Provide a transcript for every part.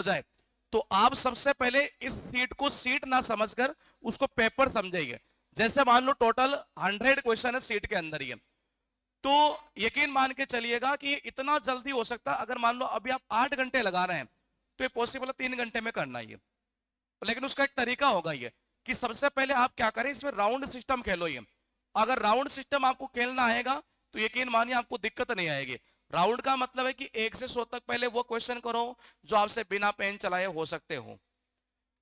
जाए तो आप सबसे पहले इस सीट को सीट ना समझकर उसको पेपर समझेंगे। जैसे मान लो टोटल 100 क्वेश्चन है सीट के अंदर ही, तो यकीन मान के चलिएगा कि इतना जल्दी हो सकता है। अगर मान लो अभी आप 8 घंटे लगा रहे हैं तो ये पॉसिबल है 3 घंटे में करना ही है। लेकिन उसका एक तरीका होगा ये कि सबसे पहले आप क्या करें, इसमें राउंड सिस्टम खेलो। ये अगर राउंड सिस्टम आपको खेलना आएगा तो यकीन मानिए आपको दिक्कत नहीं आएगी। राउंड का मतलब है कि 1 से 100 तक पहले वो क्वेश्चन करो जो आपसे बिना पेन चलाए हो सकते हो,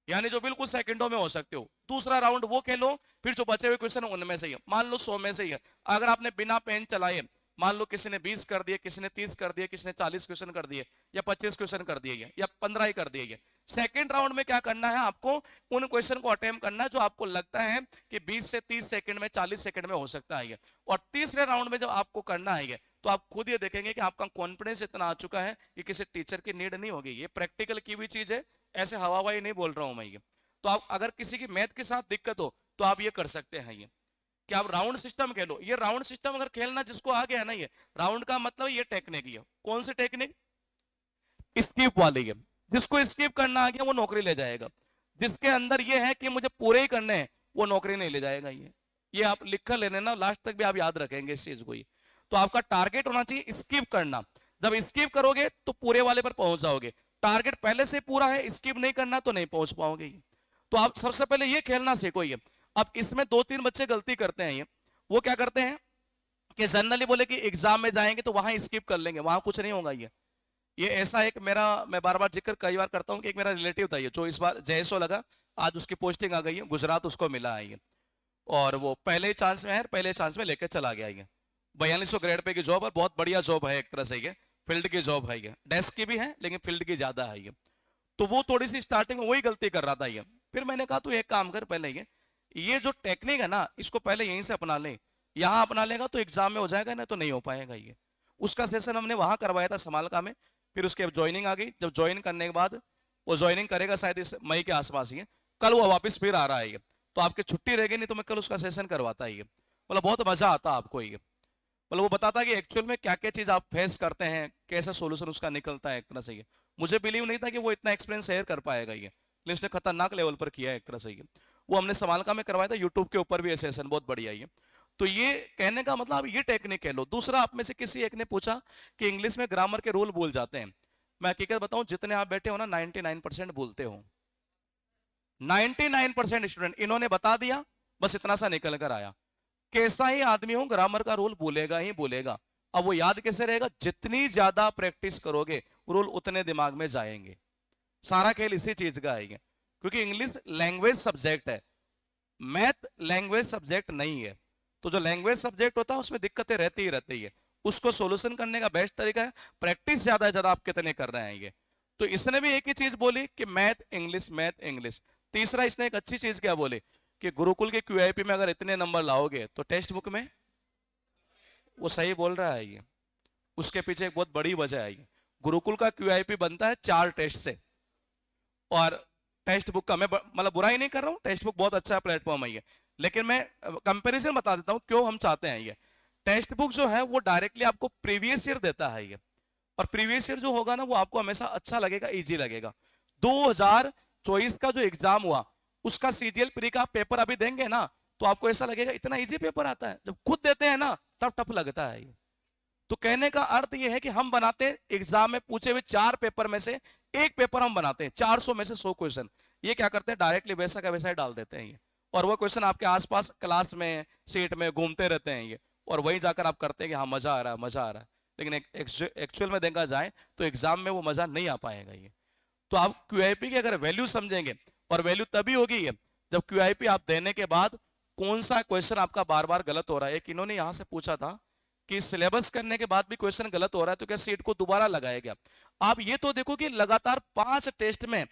यानी जो बिल्कुल सेकंडों में हो सकते हो। दूसरा राउंड वो खेलो फिर जो बचे हुए क्वेश्चन उनमें से ही, मान लो 100 में से ही है, अगर आपने बिना पेन चलाए, मान लो किसी ने 20 कर दिए, किसी ने 30 कर दिए, किसी ने 40 क्वेश्चन कर दिए, या 25 क्वेश्चन कर दिए, या 15 ही कर दिए। सेकंड राउंड में क्या करना है, आपको उन क्वेश्चन को अटेम्प्ट करना है जो आपको लगता है कि 20 से 30 सेकंड में, 40 सेकंड में हो सकता है। और तीसरे राउंड में जब आपको करना है तो आप खुद ये देखेंगे कि आपका कॉन्फिडेंस इतना आ चुका है कि किसी टीचर की नीड नहीं होगी। ये प्रैक्टिकल की हुई चीज है, ऐसे हवाबाई नहीं बोल रहा हूं मैं ये। तो आप अगर किसी की मैथ के साथ दिक्कत हो तो आप ये कर सकते हैं, ये कि आप राउंड सिस्टम खेलो। ये राउंड सिस्टम अगर खेलना जिसको आ गया ना, ये राउंड का मतलब ये टेक्निक है। कौन सी टेक्निक? स्किप वाली है। जिसको स्किप करना आ गया वो नौकरी ले जाएगा, जिसके अंदर ये है कि मुझे पूरे ही करने हैं वो नौकरी नहीं ले जाएगा। ये आप लिख कर लेने ना, लास्ट तक भी आप याद रखेंगे इस चीज को। ये तो आपका टारगेट होना चाहिए स्किप करना। जब स्किप करोगे तो पूरे वाले पर पहुंच जाओगे। टारगेट पहले से पूरा है, स्किप नहीं करना तो नहीं पहुंच पाओगे। तो आप सबसे पहले ये खेलना सीखो। ये अब इसमें 2-3 बच्चे गलती करते हैं। ये वो क्या करते हैं कि जनरली बोले कि एग्जाम में जाएंगे तो वहां स्किप कर लेंगे, वहां कुछ नहीं होगा। ये ऐसा एक मेरा, मैं बार बार जिक्र कई बार करता हूं कि एक मेरा रिलेटिव था ये, जो इस बार जेएसओ लगा, आज उसकी पोस्टिंग आ गई है, गुजरात उसको मिला है ये। और वो पहले चांस में है, पहले चांस में लेके चला गया ये। 4200 ग्रेड पे की जॉब है, बहुत बढ़िया जॉब है एक तरह से। ये फील्ड की जॉब है, ये डेस्क की भी है लेकिन फील्ड की ज्यादा है ये। तो वो थोड़ी सी स्टार्टिंग में वही गलती कर रहा था ये। फिर मैंने कहा तू एक काम कर, पहले ये जो टेक्निक है ना इसको पहले यहीं से अपना ले। यहाँ अपना लेगा तो एग्जाम में हो जाएगा, ना तो नहीं हो पाएगा ये। उसका सेशन हमने वहां करवाया था समालका में। फिर उसके ज्वाइनिंग आ गई। जब ज्वाइन करने के बाद वो ज्वाइनिंग करेगा शायद इस मई के आसपास ही, कल वो वापस फिर आ रहा है ये। तो आपकी छुट्टी रहेगी, नहीं तो मैं कल उसका सेशन करवाता है ये। मतलब बहुत मजा आता आपको ये। मतलब वो बताता है कि एक्चुअल में क्या क्या चीज आप फेस करते हैं, कैसा सोल्यूशन उसका निकलता है एक तरह से ये। मुझे बिलीव नहीं था कि वो इतना एक्सपीरियंस शेयर कर पाएगा ये, लेकिन उसने खतरनाक लेवल पर किया है एक तरह से ये। वो हमने समालका में करवाया था, यूट्यूब के ऊपर भी सेशन बहुत बढ़िया ये। तो ये कहने का मतलब ये टेक्निक कह लो। दूसरा, आप में से किसी एक ने पूछा कि इंग्लिश में ग्रामर के रूल भूल जाते हैं। मैं हकीकत बताऊं, जितने आप बैठे हो ना 99% भूलते हो। 99% स्टूडेंट इन्होंने बता दिया, बस इतना सा निकल कर आया। कैसा ही आदमी हो ग्रामर का रूल भूलेगा ही भूलेगा। अब वो याद कैसे रहेगा? जितनी ज्यादा प्रैक्टिस करोगे रूल उतने दिमाग में जाएंगे। सारा खेल इसी चीज का है, क्योंकि इंग्लिश लैंग्वेज सब्जेक्ट है, मैथ लैंग्वेज सब्जेक्ट नहीं है। तो जो लैंग्वेज सब्जेक्ट होता है उसमें दिक्कतें रहती ही रहती है। उसको सोल्यूशन करने का बेस्ट तरीका है प्रैक्टिस ज्यादा आप कितने कर रहे हैं ये। तो इसने भी एक ही चीज बोली कि मैथ इंग्लिश, मैथ इंग्लिश। तीसरा इसने एक अच्छी चीज क्या बोली कि गुरुकुल के क्यूआईपी में अगर इतने नंबर लाओगे तो टेक्स्ट बुक में, वो सही बोल रहा है ये। उसके पीछे एक बहुत बड़ी वजह है ये। गुरुकुल का क्यूआईपी बनता है 4 टेस्ट से। और टेक्स्ट बुक का मैं मतलब बुराई नहीं कर रहा हूं, टेक्स्ट बुक बहुत अच्छा प्लेटफॉर्म है ये। लेकिन मैं कंपैरिजन बता देता हूं क्यों हम चाहते हैं ये। टेक्स्ट बुक जो है वो डायरेक्टली आपको प्रीवियस ईयर देता है ये। और प्रीवियस ईयर जो होगा ना वो आपको हमेशा अच्छा लगेगा, इजी लगेगा। 2024 का जो एग्जाम हुआ उसका सीजीएल प्री का पेपर अभी देंगे ना तो आपको ऐसा लगेगा इतना इजी पेपर आता है। जब खुद देते हैं ना तब टफ लगता है ये। तो कहने का अर्थ यह है कि हम बनाते हैं एग्जाम में पूछे हुए 4 पेपर में से एक पेपर हम बनाते हैं, 400 में से 100 क्वेश्चन। ये क्या करते हैं, डायरेक्टली वैसा का वैसा ही डाल देते हैं ये। और वो क्वेश्चन आपके आसपास क्लास में सीट में घूमते रहते हैं ये। और वही जाकर आप करते हैं कि हाँ मजा आ रहा है, मजा आ रहा है। लेकिन एक्चुअल में देखा जाए तो एग्जाम में वो मजा नहीं आ पाएगा ये। तो आप क्यूआईपी की अगर वैल्यू समझेंगे, और वैल्यू तभी होगी ये जब क्यूआईपी आप देने के बाद कौन सा क्वेश्चन आपका बार बार गलत हो रहा है। एक इन्होंने यहां से पूछा था कि सिलेबस करने के बाद भी क्वेश्चन गलत हो रहा है तो क्या सीट को दोबारा लगाएगा? आप ये तो देखो कि लगातार 5 टेस्ट में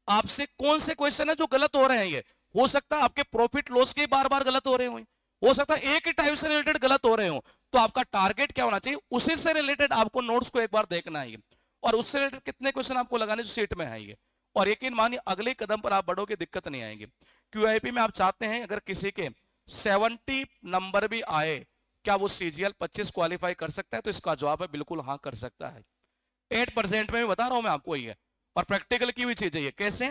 आपसे कौन से क्वेश्चन है जो गलत हो रहे हैं। ये हो सकता है आपके प्रॉफिट लॉस के बार बार गलत हो रहे हो सकता है एक ही टाइप से रिलेटेड गलत हो रहे हो। तो आपका टारगेट क्या होना चाहिए, उसी से रिलेटेड आपको नोट्स को एक बार देखना है और उससे रिलेटेड कितने क्वेश्चन आपको लगाने जो सीट में है ये। और यकीन मानिए अगले कदम पर आप बढ़ोगे, दिक्कत नहीं आएगी। क्यूआईपी में आप चाहते हैं अगर किसी के 70 नंबर भी आए, क्या वो सीजीएल 25 क्वालिफाई कर सकता है? तो इसका जवाब है बिल्कुल हाँ कर सकता है। 8% में भी बता रहा हूं मैं आपको ये। और प्रैक्टिकल की हुई चीज है ये। कैसे?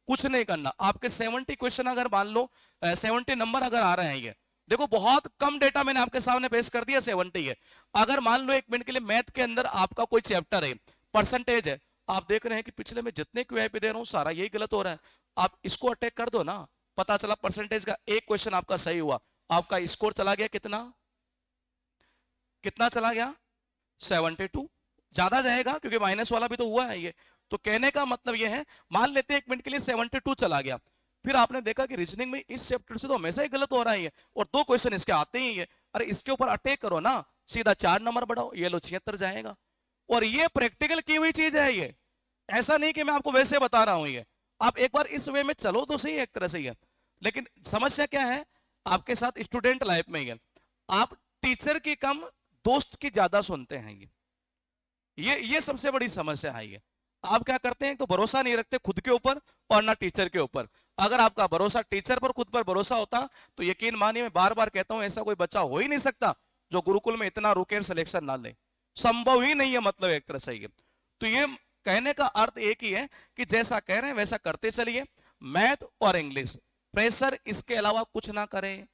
कुछ नहीं करना, आपके 70 क्वेश्चन अगर मान लो 70 नंबर अगर आ रहे हैं, ये देखो बहुत कम डेटा मैंने आपके सामने पेश कर दिया, 70 है। अगर मान लो 1 मिनट के लिए मैथ के अंदर आपका कोई चैप्टर है, परसेंटेज है, आप देख रहे हैं कि पिछले में जितने क्यूआईपी दे रहा हूं सारा यही गलत हो रहा है, आप इसको अटैक कर दो ना, पता चला परसेंटेज का एक क्वेश्चन आपका सही हुआ, आपका स्कोर चला गया कितना, कितना चला गया? 72। ज्यादा जाएगा क्योंकि माइनस वाला भी तो हुआ है ये। तो कहने का मतलब ये है, मान लेते हैं 1 मिनट के लिए 72 चला गया, फिर आपने देखा कि रीजनिंग में इस चैप्टर से तो हमेशा ही गलत हो रहा है ये, और 2 क्वेश्चन इसके आते ही है, अरे इसके ऊपर अटैक करो ना, सीधा 4 नंबर बढ़ाओ, ये लो 76 जाएगा। और ये प्रैक्टिकल की हुई चीज है ये, ऐसा नहीं कि मैं आपको वैसे बता रहा हूं ये। आप एक बार इस वे में चलो तो सही, एक तरह से ये। लेकिन समस्या क्या है आपके साथ स्टूडेंट लाइफ में, ये आप टीचर की कम दोस्त की ज्यादा सुनते हैं, ये सबसे बड़ी समस्या है ये। आप क्या करते हैं, तो भरोसा नहीं रखते खुद के ऊपर और ना टीचर के ऊपर। अगर आपका भरोसा टीचर पर, खुद पर भरोसा होता, तो यकीन मानिए, मैं बार बार कहता हूं, ऐसा कोई बच्चा हो ही नहीं सकता जो गुरुकुल में इतना रुके सिलेक्शन ना ले, संभव ही नहीं है, मतलब एक तरह से ये। तो ये कहने का अर्थ एक ही है कि जैसा कह रहे हैं वैसा करते चलिए, मैथ और इंग्लिश, प्रेशर इसके अलावा कुछ ना करें।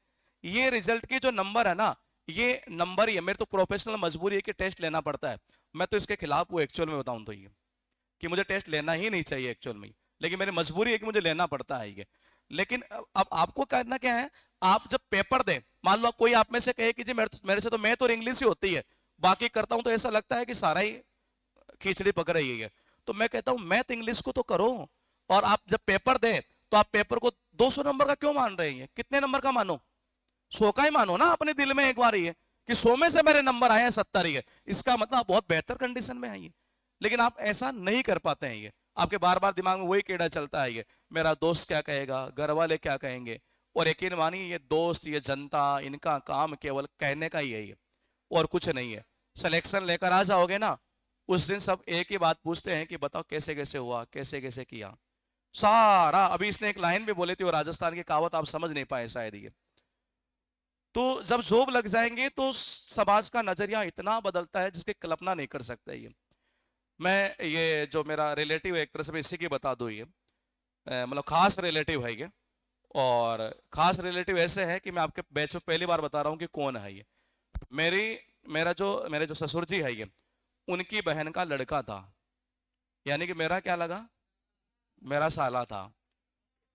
ये रिजल्ट की जो नंबर है ना, ये नंबर ही है, मेरे तो प्रोफेशनल मजबूरी है कि टेस्ट लेना पड़ता है, मैं तो इसके खिलाफ हूं एक्चुअल में बताऊं तो, ये कि मुझे टेस्ट लेना ही नहीं चाहिए एक्चुअल में, लेकिन मेरी मजबूरी है कि मुझे लेना पड़ता है ये। लेकिन अब आपको करना क्या है, आप जब पेपर दें, मान लो कोई आप में से कहे कि जी मेरे से तो मैथ और इंग्लिश ही होती है, बाकी करता हूं तो ऐसा लगता है कि सारा ही खिचड़ी पक रही है, तो मैं कहता हूं मैथ इंग्लिश को तो करो, और आप जब पेपर दें तो आप पेपर को 200 नंबर का क्यों मान रहे हैं, कितने नंबर का मानो, 100 का ही मानो ना अपने दिल में एक बार, ये कि 100 में से मेरे नंबर आए हैं 70 ही है, इसका मतलब आप बहुत बेहतर कंडीशन में है। लेकिन आप ऐसा नहीं कर पाते हैं, ये आपके बार बार दिमाग में वही कीड़ा चलता है, ये मेरा दोस्त क्या कहेगा, घर वाले क्या कहेंगे। और यकीन मानिए, ये दोस्त, ये जनता, इनका काम केवल कहने का ही है ये, और कुछ नहीं है। सिलेक्शन लेकर आ जाओगे ना, उस दिन सब एक ही बात पूछते हैं कि बताओ कैसे कैसे हुआ, कैसे कैसे किया, सारा। अभी इसने एक लाइन भी बोली थी, और राजस्थान की कहावत आप समझ नहीं पाए शायद ये। तो जब जॉब लग जाएंगे तो समाज का नजरिया इतना बदलता है जिसकी कल्पना नहीं कर सकते ये। मैं ये जो मेरा रिलेटिव है, एक तरह से मैं इसी की बता दूं, ये मतलब खास रिलेटिव है ये, और खास रिलेटिव ऐसे है कि मैं आपके बैच में पहली बार बता रहा हूँ कि कौन है ये। मेरे जो ससुर जी है ये, उनकी बहन का लड़का था, यानी कि मेरा क्या लगा, मेरा साला था,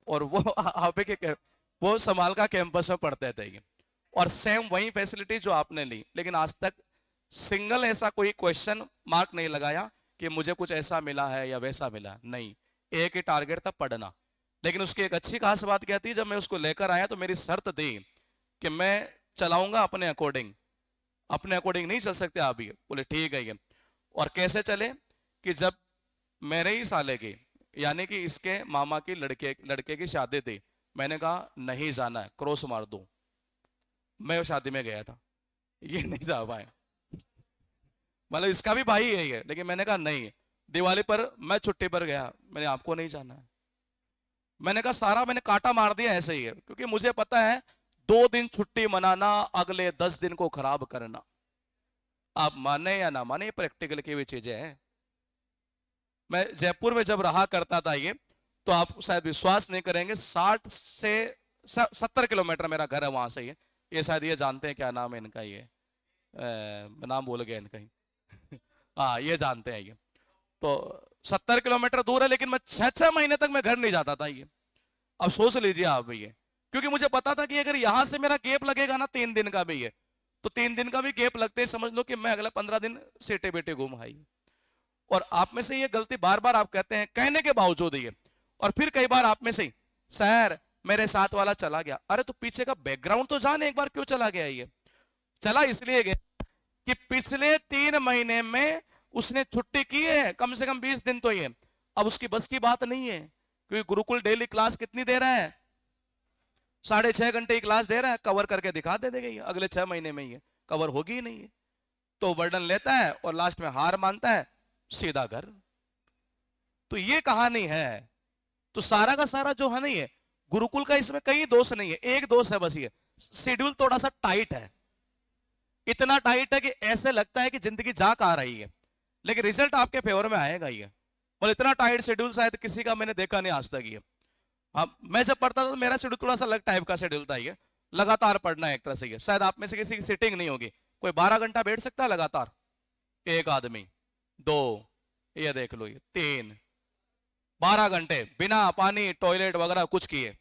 और वो आप के वो समाल का कैंपस में पढ़ते थे ये, और सेम वही फैसिलिटी जो आपने ली, लेकिन आज तक सिंगल ऐसा कोई क्वेश्चन मार्क नहीं लगाया कि मुझे कुछ ऐसा मिला है या वैसा मिला, नहीं, एक ही टारगेट था, पढ़ना। लेकिन उसकी एक अच्छी खास बात क्या थी, जब मैं उसको लेकर आया तो मेरी शर्त थी कि मैं चलाऊंगा अपने अकॉर्डिंग, अपने अकॉर्डिंग नहीं चल सकते आप ही। बोले ठीक है ये। और कैसे चले कि जब मेरे ही साले की, यानी कि इसके मामा की लड़के की शादी थी, मैंने कहा नहीं जाना है, क्रॉस मार दो, मैं शादी में गया था, ये नहीं जा पाए, मतलब इसका भी भाई है ये, लेकिन मैंने कहा नहीं। दिवाली पर मैं छुट्टी पर गया, मैंने आपको नहीं जाना है, मैंने कहा सारा मैंने काटा मार दिया ऐसे ही है, क्योंकि मुझे पता है 2 दिन छुट्टी मनाना, अगले 10 दिन को खराब करना, आप माने या ना माने, प्रैक्टिकल की भी चीजें हैं। मैं जयपुर में जब रहा करता था ये, तो आप शायद विश्वास नहीं करेंगे, 60 से 70 किलोमीटर मेरा घर है वहां से ये शायद ये जानते हैं क्या नाम है इनका, ये नाम भूल गया इनका ही हाँ ये जानते हैं ये। तो 70 किलोमीटर दूर है, लेकिन मैं 6-6 महीने तक मैं घर नहीं जाता था ये। अब सोच लीजिए आप भी ये, क्योंकि मुझे पता था कि अगर यहां से मेरा गैप लगेगा ना 3 दिन का भी है, तो 3 दिन का भी गैप लगते ही समझ लो कि मैं अगले 15 दिन सेटे बेटे घूम आई। और आप में से ये गलती बार बार आप कहते हैं कहने के बावजूद ये, और फिर कई बार आप में से सर मेरे साथ वाला चला गया, अरे तो पीछे का बैकग्राउंड तो जान एक बार क्यों चला गया, ये चला इसलिए गया कि पिछले 3 महीने में उसने छुट्टी की है कम से कम 20 दिन तो ये, अब उसकी बस की बात नहीं है, क्योंकि गुरुकुल डेली क्लास कितनी दे रहा है, 6.5 घंटे की क्लास दे रहा है, कवर करके दिखा दे देगा अगले 6 महीने में, ये कवर होगी ही नहीं है। तो बर्डन लेता है और लास्ट में हार मानता है, सीधा घर। तो ये कहानी है। तो सारा का सारा जो है ना ये गुरुकुल का, इसमें कई दोष नहीं है, एक दोष है बस, ये शेड्यूल थोड़ा सा टाइट है, इतना टाइट है कि ऐसे लगता है कि जिंदगी जाक आ रही है, लेकिन रिजल्ट आपके फेवर में आएगा ये। मतलब इतना टाइट शेड्यूल शायद किसी का मैंने देखा नहीं आज तक ये। हाँ, मैं जब पढ़ता था तो मेरा शेड्यूल थोड़ा सा अलग टाइप का शेड्यूल था ये, लगातार पढ़ना है एक तरह से ये। शायद आप में से किसी की सिटिंग नहीं होगी, कोई 12 घंटा बैठ सकता है लगातार? एक आदमी, दो, ये देख लो, ये तीन, 12 घंटे बिना पानी टॉयलेट वगैरह कुछ किए।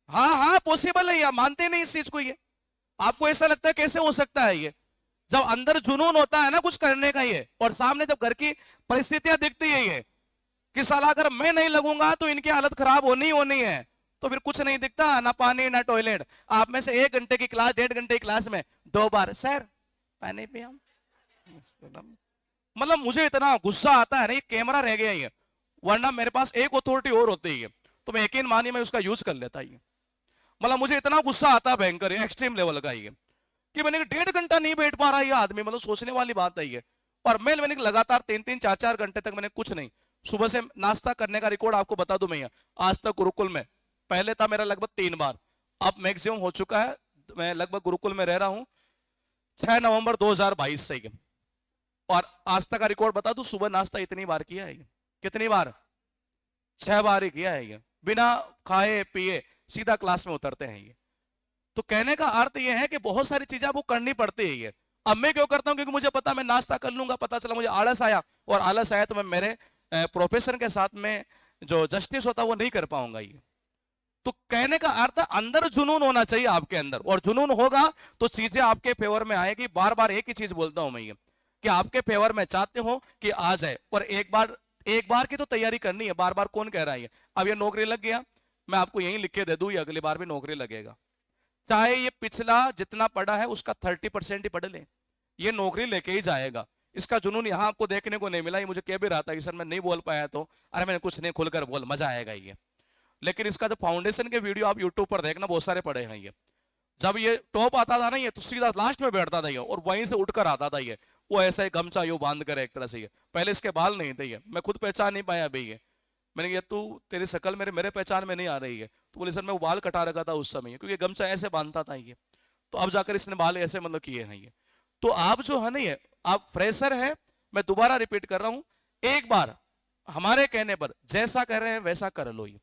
हाँ हाँ पॉसिबल है, आप मानते नहीं इस चीज को? ये आपको ऐसा लगता है कैसे हो सकता है ये? जब अंदर जुनून होता है ना कुछ करने का ये, और सामने जब घर की परिस्थितियां दिखती है ये कि साला अगर मैं नहीं लगूंगा तो इनकी हालत खराब होनी ही होनी है, तो फिर कुछ नहीं दिखता, ना पानी ना टॉयलेट। आप में से 1 घंटे की क्लास, 1.5 घंटे की क्लास में 2 बार सर पानी पिया। मतलब मुझे इतना गुस्सा आता है ना, ये कैमरा रह गया ये, वरना मेरे पास एक अथॉरिटी और होती है तो मैं यकीन मानिए मैं उसका यूज कर लेता ही। मतलब मुझे इतना गुस्सा आता है भयंकर, एक्सट्रीम लेवल का ये, कि मैंने 1.5 घंटा नहीं बैठ पा रहा ये आदमी, मतलब सोचने वाली बात है ये। और मैंने लगातार 3-3, 4-4 घंटे तक मैंने कुछ नहीं, सुबह से नाश्ता करने का रिकॉर्ड आपको बता दूं मैं, आज तक गुरुकुल में पहले था मेरा लगभग 3 बार, अब मैक्सिमम हो चुका है। मैं लगभग गुरुकुल में रह रहा हूं 6 नवंबर 2022 से, और आज तक का रिकॉर्ड बता दूं, सुबह नाश्ता इतनी बार किया है। कितनी बार? 6 बार ही किया है ये, बिना खाए पिए सीधा क्लास में उतरते हैं ये। तो कहने का अर्थ ये है कि बहुत सारी चीजें आपको करनी पड़ती है ये। अब मैं क्यों करता हूं? क्योंकि मुझे पता मैं नाश्ता कर लूंगा, पता चला मुझे आलस आया, और आलस आया तो मैं मेरे प्रोफेसर के साथ में जो जस्टिस होता है वो नहीं कर पाऊंगा ये। तो कहने का अर्थ अंदर जुनून होना चाहिए आपके अंदर, और जुनून होगा तो चीजें आपके फेवर में आएगी। बार बार एक ही चीज बोलता हूं मैं ये, कि आपके फेवर में चाहते हो कि आ जाए, और एक बार की तो तैयारी करनी है। बार बार कौन कह रहा है? अब ये नौकरी लग गया, मैं आपको यही लिख के दे दूं, ये अगली बार भी नौकरी लगेगा, चाहे ये पिछला जितना पढ़ा है उसका 30% ही पढ़ ले, ये नौकरी लेके ही जाएगा। इसका जुनून यहाँ आपको देखने को नहीं मिला। ये मुझे कह भी रहा था कि सर मैं नहीं बोल पाया, तो अरे मैंने कुछ नहीं, खुलकर बोल, मजा आएगा ये। लेकिन इसका जो फाउंडेशन के वीडियो आप यूट्यूब पर देखना, बहुत सारे पड़े हैं ये। जब ये टॉप आता था ना ये, तो सीधा लास्ट में बैठता था ये, और वहीं से उठकर आता था ये, वो ऐसा ही गमछा यूं बांध कर एक तरह से ये। पहले इसके बाल नहीं थे ये, मैं खुद पहचान नहीं पाया अभी ये। मैंने कहा तू, तेरी शक्ल मेरे पहचान में नहीं आ रही है, तो बोले सर मैं वो बाल कटा रखा था उस समय, क्योंकि गमछा ऐसे बांधता था ये, तो अब जाकर इसने बाल ऐसे मतलब किए हैं ये। तो आप जो है ना ये, आप फ्रेशर है, मैं दोबारा रिपीट कर रहा हूं, एक बार हमारे कहने पर जैसा कर रहे हैं वैसा कर लो ये,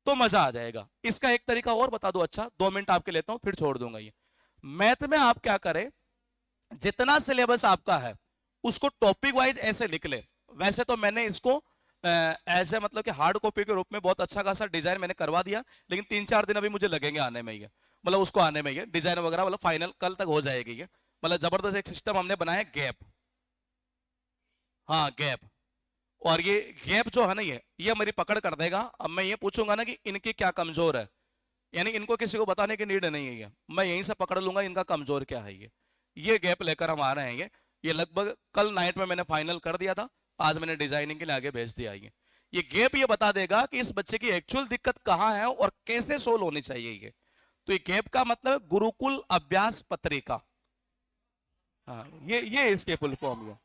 तो मजा आ जाएगा। इसका एक तरीका और बता दो, अच्छा 2 मिनट आपके लेता हूं फिर छोड़ दूंगा ये। मैथ में आप क्या करें, जितना सिलेबस आपका है उसको टॉपिक वाइज ऐसे लिख ले। वैसे तो मैंने इसको एज ए मतलब कि हार्ड कॉपी के रूप में बहुत अच्छा खासा डिजाइन मैंने करवा दिया, लेकिन 3-4 दिन अभी मुझे लगेंगे आने में ये, मतलब उसको आने में ये डिजाइन वगैरह, मतलब फाइनल कल तक हो जाएगी ये। मतलब जबरदस्त एक सिस्टम हमने बनाया, गैप, हाँ गैप। और ये गैप जो है ना ये मेरी पकड़ कर देगा। अब मैं ये पूछूंगा ना कि इनके क्या कमजोर है, यानी इनको किसी को बताने की नीड नहीं है ये, मैं यहीं से पकड़ लूंगा इनका कमजोर क्या है ये गैप लेकर हम आ रहे हैं ये लगभग कल नाइट में मैंने फाइनल कर दिया था, आज मैंने डिजाइनिंग के लिए आगे भेज दिया ये गैप ये बता देगा कि इस बच्चे की एक्चुअल दिक्कत कहाँ है और कैसे सोल्व होनी चाहिए ये। तो ये गैप का मतलब गुरुकुल अभ्यास पत्रिका, हाँ ये इसके फुल फॉर्म है।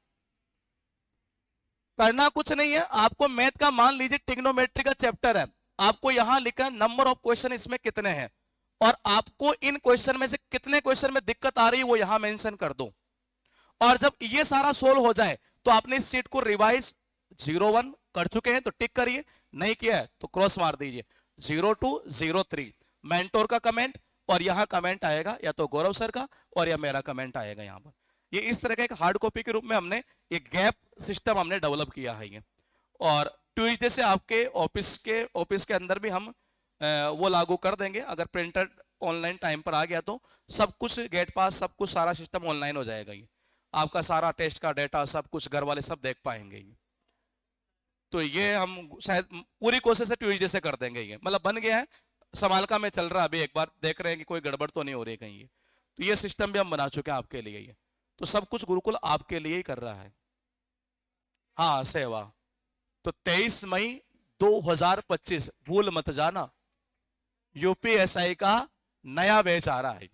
करना कुछ नहीं है आपको, मैथ का मान लीजिए ट्रिग्नोमेट्री का चैप्टर है, आपको यहां लिखा नंबर ऑफ क्वेश्चन इसमें कितने हैं, और आपको इन क्वेश्चन में से कितने क्वेश्चन में दिक्कत आ रही है वो यहां मेंशन कर दो। और जब ये सारा सोल्व हो जाए तो आपने इस सीट को रिवाइज 01 कर चुके हैं तो टिक करिए, नहीं किया है तो क्रॉस मार दीजिए। 02, 03 मेंटोर का कमेंट, और यहां कमेंट आएगा या तो गौरव सर का और या मेरा कमेंट आएगा यहां पर। ये इस तरह का एक हार्ड कॉपी के रूप में हमने एक गैप सिस्टम हमने डेवलप किया है ये। और ट्यूजडे से आपके ऑफिस के अंदर भी हम वो लागू कर देंगे। अगर प्रिंटर ऑनलाइन टाइम पर आ गया तो सब कुछ गेट पास, सब कुछ सारा सिस्टम ऑनलाइन हो जाएगा ये, आपका सारा टेस्ट का डेटा सब कुछ घर वाले सब देख पाएंगे ये। तो ये हम शायद पूरी कोशिश से ट्यूजडे से कर देंगे ये, मतलब बन गया है, समालका में चल रहा है अभी, एक बार देख रहे हैं कि कोई गड़बड़ तो नहीं हो रही कहीं ये। तो ये सिस्टम भी हम बना चुके हैं आपके लिए ये, तो सब कुछ गुरुकुल आपके लिए ही कर रहा है। हाँ सेवा, तो 23 मई 2025 भूल मत जाना, यूपीएसआई का नया बैच आ रहा है,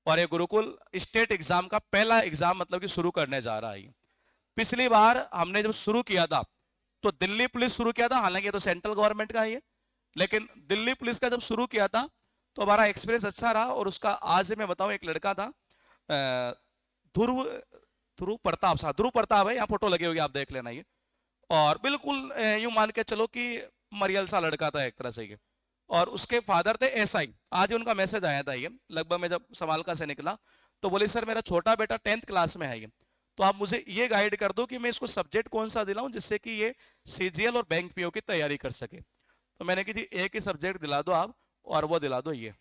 और ये गुरुकुल स्टेट एग्जाम का पहला एग्जाम मतलब कि शुरू करने जा रहा है। पिछली बार हमने जब शुरू किया था तो दिल्ली पुलिस शुरू किया था, हालांकि ये तो सेंट्रल गवर्नमेंट का है, लेकिन दिल्ली पुलिस का जब शुरू किया था तो हमारा एक्सपीरियंस अच्छा रहा। और उसका आज मैं बताऊं, एक लड़का था ध्रुव प्रताप है, यहाँ फोटो लगी होगी आप देख लेना ये। और बिल्कुल यूं मान के चलो कि मरियल सा लड़का था एक तरह से ये। और उसके फादर थे एसआई। आज ही उनका मैसेज आया था ये, लगभग मैं जब समालका से निकला तो बोले सर मेरा छोटा बेटा 10th क्लास में है ये, तो आप मुझे ये गाइड कर दो कि मैं इसको सब्जेक्ट कौन सा दिलाऊं जिससे कि ये सीजीएल और बैंक पीओ की तैयारी कर सके। तो मैंने कही थी एक ही सब्जेक्ट दिला दो आप, और वो दिला दो ये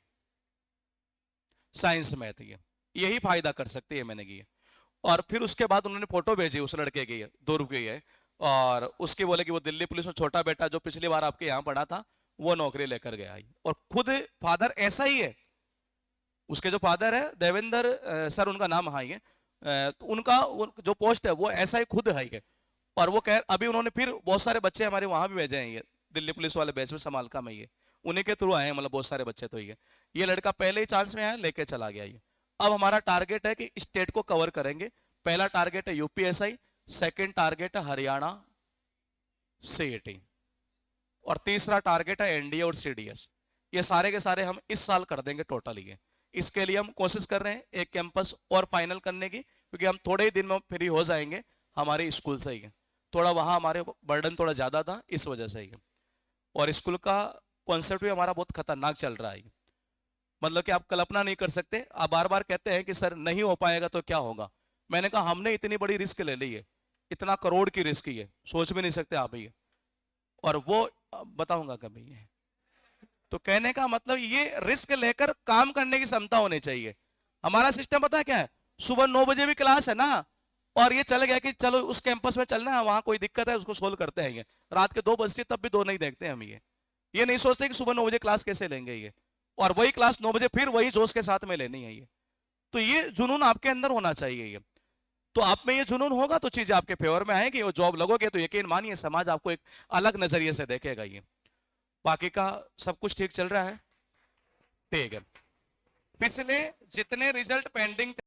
साइंस मैथ, ये यही फायदा कर सकते हैं मैंने की। और फिर उसके बाद उन्होंने फोटो भेजी उस लड़के की, 2 रुपये है, और उसके बोले कि वो दिल्ली पुलिस में छोटा बेटा जो पिछली बार आपके यहाँ पढ़ा था वो नौकरी लेकर गया। और खुद फादर ऐसा ही है, उसके जो फादर है देवेंद्र सर उनका नाम है ये, तो उनका जो पोस्ट है वो ऐसा ही खुद है ये। और वो कह अभी उन्होंने फिर बहुत सारे बच्चे हमारे वहां भी भेजे हैं ये, दिल्ली पुलिस वाले बैच में समालका में, ये उन्हीं के थ्रू आए हैं, मतलब बहुत सारे बच्चे। तो ये लड़का पहले ही चांस में आया, लेके चला गया ये। अब हमारा टारगेट है कि स्टेट को कवर करेंगे। पहला टारगेट है यूपीएसआई, सेकंड टारगेट है हरियाणा सीईटी, और तीसरा टारगेट है एनडीए और सीडीएस। ये सारे के सारे हम इस साल कर देंगे टोटल ये। इसके लिए हम कोशिश कर रहे हैं एक कैंपस और फाइनल करने की, क्योंकि हम थोड़े ही दिन में फ्री हो जाएंगे हमारे स्कूल से ही। थोड़ा वहां हमारे बर्डन थोड़ा ज्यादा था इस वजह से ही। और स्कूल का कॉन्सेप्ट भी हमारा बहुत खतरनाक चल रहा है, मतलब कि आप कल्पना नहीं कर सकते। आप बार बार कहते हैं कि सर नहीं हो पाएगा तो क्या होगा। मैंने कहा हमने इतनी बड़ी रिस्क ले ली है, इतना करोड़ की रिस्क ही है, सोच भी नहीं सकते आप ही। और वो बताऊंगा कभी ये। तो कहने का मतलब ये रिस्क लेकर काम करने की क्षमता होनी चाहिए। हमारा सिस्टम पता है क्या है, सुबह 9 बजे भी क्लास है ना, और ये चल गया कि चलो उस कैंपस में चलना है, वहां कोई दिक्कत है उसको सोल्व करते हैं ये। रात के 2 बजते तब भी 2 नहीं देखते हम ये नहीं सोचते कि सुबह 9 बजे क्लास कैसे लेंगे ये, और वही क्लास 9 बजे फिर वही जोश के साथ में लेनी है ये। तो ये जुनून आपके अंदर होना चाहिए ये। तो आप में ये जुनून होगा तो चीजें आपके फेवर में आएगी, और जॉब लगोगे तो यकीन मानिए समाज आपको एक अलग नजरिए से देखेगा ये। बाकी का सब कुछ ठीक चल रहा है, ठीक है। पिछले जितने रिजल्ट पेंडिंग